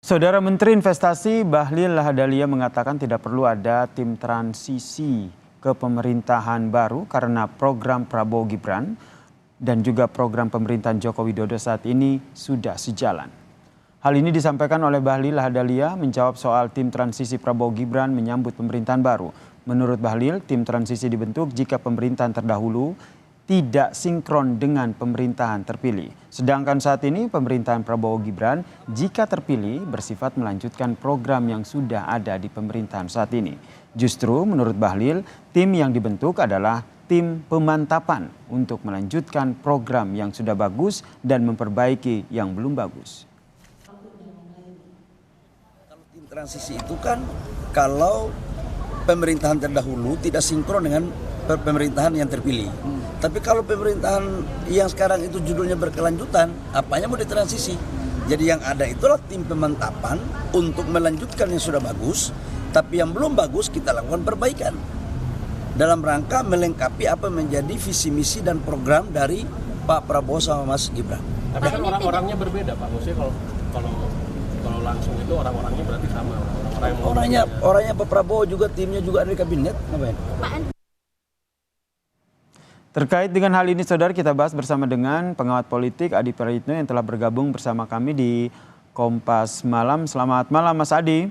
Saudara Menteri Investasi Bahlil Lahadalia mengatakan tidak perlu ada tim transisi ke pemerintahan baru karena program Prabowo Gibran dan juga program pemerintahan Joko Widodo saat ini sudah sejalan. Hal ini disampaikan oleh Bahlil Lahadalia menjawab soal tim transisi Prabowo Gibran menyambut pemerintahan baru. Menurut Bahlil, tim transisi dibentuk jika pemerintahan terdahulu tidak sinkron dengan pemerintahan terpilih. Sedangkan saat ini pemerintahan Prabowo Gibran jika terpilih bersifat melanjutkan program yang sudah ada di pemerintahan saat ini. Justru menurut Bahlil, tim yang dibentuk adalah tim pemantapan untuk melanjutkan program yang sudah bagus dan memperbaiki yang belum bagus. Kalau tim transisi itu kan kalau pemerintahan terdahulu tidak sinkron dengan pemerintahan yang terpilih. Tapi kalau pemerintahan yang sekarang itu judulnya berkelanjutan, apanya mau ditransisi? Jadi yang ada itulah tim pemantapan untuk melanjutkan yang sudah bagus, tapi yang belum bagus kita lakukan perbaikan. Dalam rangka melengkapi apa menjadi visi misi dan program dari Pak Prabowo sama Mas Gibran. Tapi kan orang-orangnya berbeda Pak. Maksudnya kalau langsung itu orang-orangnya berarti sama. Orangnya Pak Prabowo juga timnya juga ada di kabinet. Ngapain? Terkait dengan hal ini, saudara, kita bahas bersama dengan pengamat politik Adi Praitno yang telah bergabung bersama kami di Kompas Malam. Selamat malam, Mas Adi.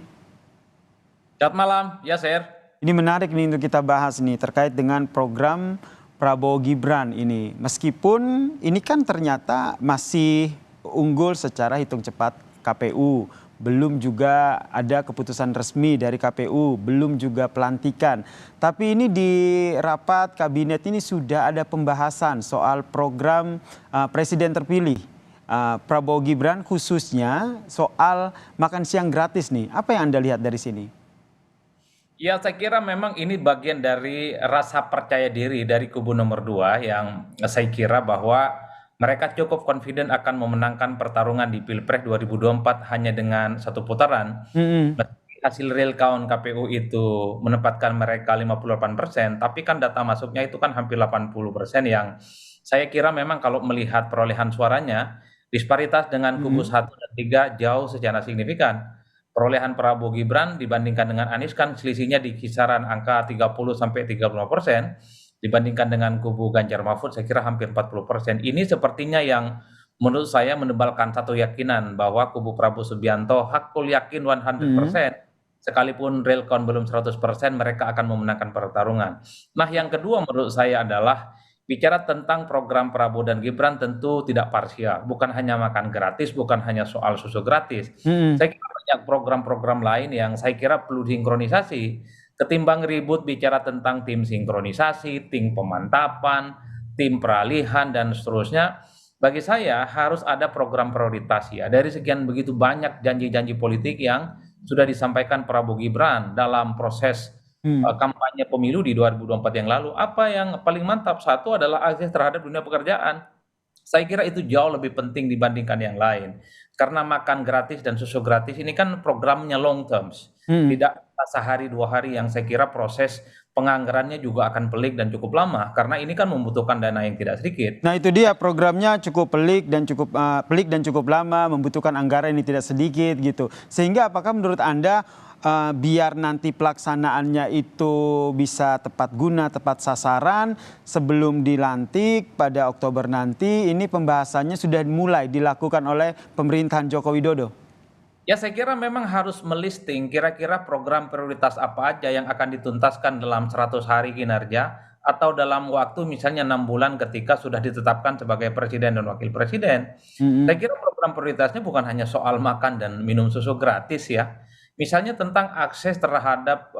Selamat malam, ya Sir. Ini menarik nih untuk kita bahas nih terkait dengan program Prabowo Gibran ini. Meskipun ini kan ternyata masih unggul secara hitung cepat KPU. Belum juga ada keputusan resmi dari KPU, belum juga pelantikan. Tapi ini di rapat kabinet ini sudah ada pembahasan soal program presiden terpilih Prabowo Gibran, khususnya soal makan siang gratis nih. Apa yang Anda lihat dari sini? Ya, saya kira memang ini bagian dari rasa percaya diri dari kubu nomor 2 yang saya kira bahwa mereka cukup confident akan memenangkan pertarungan di Pilpres 2024 hanya dengan satu putaran. Meski hasil real count KPU itu menempatkan mereka 58%, tapi kan data masuknya itu kan hampir 80% yang saya kira memang kalau melihat perolehan suaranya, disparitas dengan kubu 1 dan 3 jauh secara signifikan. Perolehan Prabowo Gibran dibandingkan dengan Anies kan selisihnya di kisaran angka 30-35%. Dibandingkan dengan kubu Ganjar Mahfud saya kira hampir 40%. Ini sepertinya yang menurut saya menebalkan satu keyakinan bahwa kubu Prabowo Subianto hakul yakin 100%. Sekalipun real count belum 100% mereka akan memenangkan pertarungan. Nah yang kedua menurut saya adalah bicara tentang program Prabowo dan Gibran tentu tidak parsial. Bukan hanya makan gratis, bukan hanya soal susu gratis. Saya kira banyak program-program lain yang saya kira perlu sinkronisasi. Ketimbang ribut bicara tentang tim sinkronisasi, tim pemantapan, tim peralihan, dan seterusnya, bagi saya harus ada program prioritas ya. Dari sekian begitu banyak janji-janji politik yang sudah disampaikan Prabowo Gibran dalam proses kampanye pemilu di 2024 yang lalu, apa yang paling mantap? Satu adalah akses terhadap dunia pekerjaan. Saya kira itu jauh lebih penting dibandingkan yang lain. Karena makan gratis dan susu gratis ini kan programnya long terms. Tidak sehari 2 hari yang saya kira proses penganggarannya juga akan pelik dan cukup lama. Karena ini kan membutuhkan dana yang tidak sedikit. Nah itu dia, programnya cukup pelik dan cukup lama, membutuhkan anggaran yang tidak sedikit gitu. Sehingga apakah menurut Anda biar nanti pelaksanaannya itu bisa tepat guna, tepat sasaran sebelum dilantik pada Oktober nanti, ini pembahasannya sudah mulai dilakukan oleh pemerintahan Joko Widodo? Ya saya kira memang harus melisting kira-kira program prioritas apa aja yang akan dituntaskan dalam 100 hari kinerja atau dalam waktu misalnya 6 bulan ketika sudah ditetapkan sebagai presiden dan wakil presiden. Saya kira program prioritasnya bukan hanya soal makan dan minum susu gratis ya. Misalnya tentang akses terhadap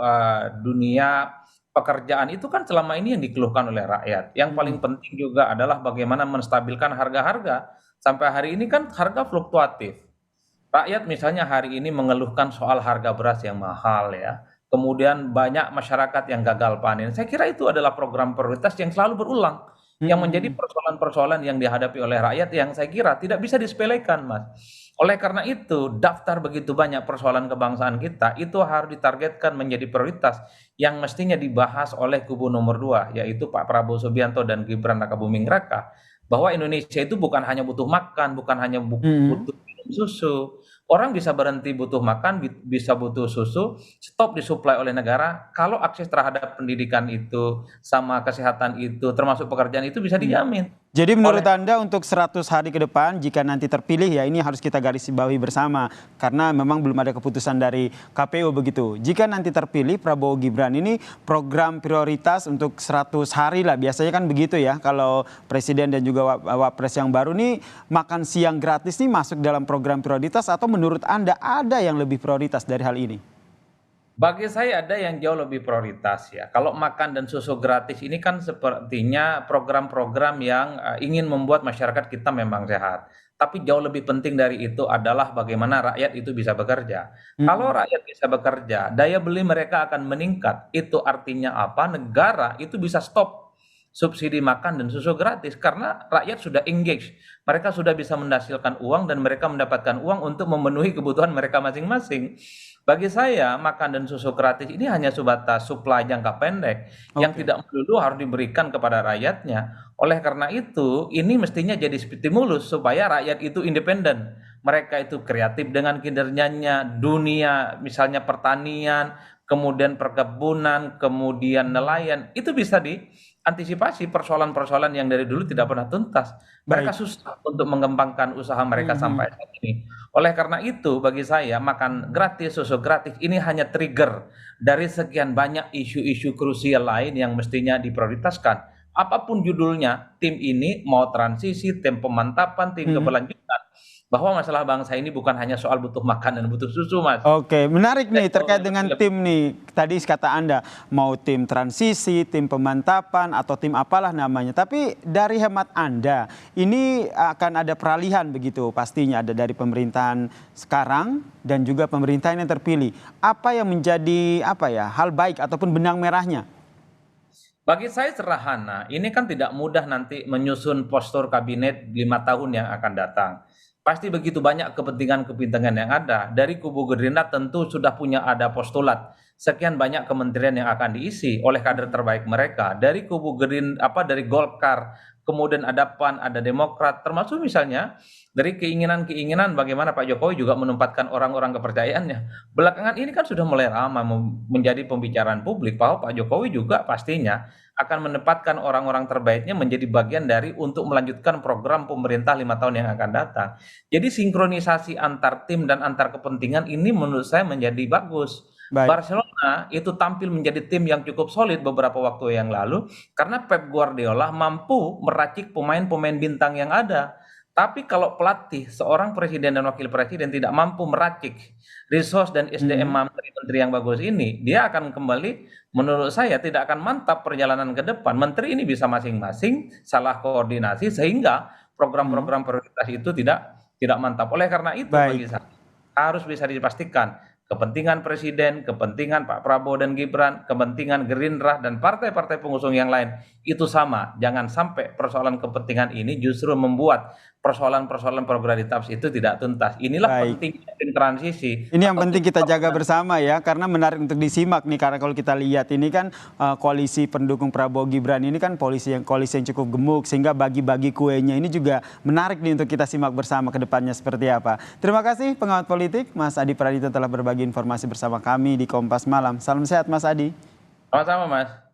dunia pekerjaan itu kan selama ini yang dikeluhkan oleh rakyat. Yang paling penting juga adalah bagaimana menstabilkan harga-harga. Sampai hari ini kan harga fluktuatif. Rakyat misalnya hari ini mengeluhkan soal harga beras yang mahal ya. Kemudian banyak masyarakat yang gagal panen. Saya kira itu adalah program prioritas yang selalu berulang. Yang menjadi persoalan-persoalan yang dihadapi oleh rakyat yang saya kira tidak bisa disepelekan, Mas. Oleh karena itu, daftar begitu banyak persoalan kebangsaan kita itu harus ditargetkan menjadi prioritas yang mestinya dibahas oleh kubu nomor 2, yaitu Pak Prabowo Subianto dan Gibran Rakabuming Raka. Bahwa Indonesia itu bukan hanya butuh makan, bukan hanya butuh minum susu, Orang bisa berhenti butuh makan, bisa butuh susu, stop disuplai oleh negara. Kalau akses terhadap pendidikan itu, sama kesehatan itu, termasuk pekerjaan itu bisa dijamin. Jadi menurut Oleh Anda untuk 100 hari ke depan jika nanti terpilih ya ini harus kita garis bawahi bersama karena memang belum ada keputusan dari KPU begitu. Jika nanti terpilih Prabowo Gibran ini program prioritas untuk 100 hari lah biasanya kan begitu ya kalau presiden dan juga wapres yang baru nih makan siang gratis nih masuk dalam program prioritas atau menurut Anda ada yang lebih prioritas dari hal ini? Bagi saya ada yang jauh lebih prioritas ya. Kalau makan dan susu gratis ini kan sepertinya program-program yang ingin membuat masyarakat kita memang sehat. Tapi jauh lebih penting dari itu adalah bagaimana rakyat itu bisa bekerja. Kalau rakyat bisa bekerja, daya beli mereka akan meningkat. Itu artinya apa? Negara itu bisa stop subsidi makan dan susu gratis karena rakyat sudah engage. Mereka sudah bisa menghasilkan uang dan mereka mendapatkan uang untuk memenuhi kebutuhan mereka masing-masing. Bagi saya, makan dan susu gratis ini hanya sebatas supply jangka pendek yang Oke. tidak melulu harus diberikan kepada rakyatnya. Oleh karena itu, ini mestinya jadi stimulus supaya rakyat itu independen. Mereka itu kreatif dengan kinerjanya, dunia misalnya pertanian, kemudian perkebunan, kemudian nelayan, itu bisa diantisipasi persoalan-persoalan yang dari dulu tidak pernah tuntas. Mereka Baik. susah untuk mengembangkan usaha mereka Mhm. sampai saat ini. Oleh karena itu, bagi saya, makan gratis, susu gratis ini hanya trigger dari sekian banyak isu-isu krusial lain yang mestinya diprioritaskan. Apapun judulnya, tim ini mau transisi, tim pemantapan, tim Mhm. keberlanjutan, bahwa masalah bangsa ini bukan hanya soal butuh makan dan butuh susu, Mas. Oke, menarik Ada nih jauh terkait dengan lebih. tim nih. Tadi kata Anda mau tim transisi, tim pemantapan atau tim apalah namanya. Tapi dari hemat Anda, ini akan ada peralihan begitu pastinya ada dari pemerintahan sekarang dan juga pemerintahan yang terpilih. Apa yang menjadi hal baik ataupun benang merahnya? Bagi saya sederhana, ini kan tidak mudah nanti menyusun postur kabinet 5 tahun yang akan datang. Pasti begitu banyak kepentingan-kepentingan yang ada. Dari kubu Gerindra tentu sudah punya ada postulat. Sekian banyak kementerian yang akan diisi oleh kader terbaik mereka. Dari kubu dari Golkar, kemudian ada PAN, ada Demokrat, termasuk misalnya dari keinginan-keinginan bagaimana Pak Jokowi juga menempatkan orang-orang kepercayaannya. Belakangan ini kan sudah mulai ramai menjadi pembicaraan publik bahwa Pak Jokowi juga pastinya akan menempatkan orang-orang terbaiknya menjadi bagian dari untuk melanjutkan program pemerintah 5 tahun yang akan datang. Jadi sinkronisasi antar tim dan antar kepentingan ini menurut saya menjadi bagus. Baik. Barcelona itu tampil menjadi tim yang cukup solid beberapa waktu yang lalu karena Pep Guardiola mampu meracik pemain-pemain bintang yang ada. Tapi kalau pelatih, seorang presiden dan wakil presiden tidak mampu meracik resource dan SDM Mhm. menteri-menteri yang bagus ini, dia akan kembali menurut saya tidak akan mantap perjalanan ke depan. Menteri ini bisa masing-masing salah koordinasi sehingga Mhm. program-program prioritas itu tidak mantap. Oleh karena itu bagi Baik. saya harus bisa dipastikan kepentingan presiden, kepentingan Pak Prabowo dan Gibran, kepentingan Gerindra dan partai-partai pengusung yang lain itu sama. Jangan sampai persoalan kepentingan ini justru membuat persoalan-persoalan prioritas itu tidak tuntas. Inilah Baik. pentingnya tim transisi Ini yang atau tim penting kita jaga gabungan. bersama ya, karena menarik untuk disimak nih, karena kalau kita lihat ini kan koalisi pendukung Prabowo Gibran ini kan koalisi yang cukup gemuk, sehingga bagi-bagi kuenya ini juga menarik nih untuk kita simak bersama ke depannya seperti apa. Terima kasih pengamat politik Mas Adi Praditno telah berbagi informasi bersama kami di Kompas Malam. Salam sehat Mas Adi. Sama-sama, Mas.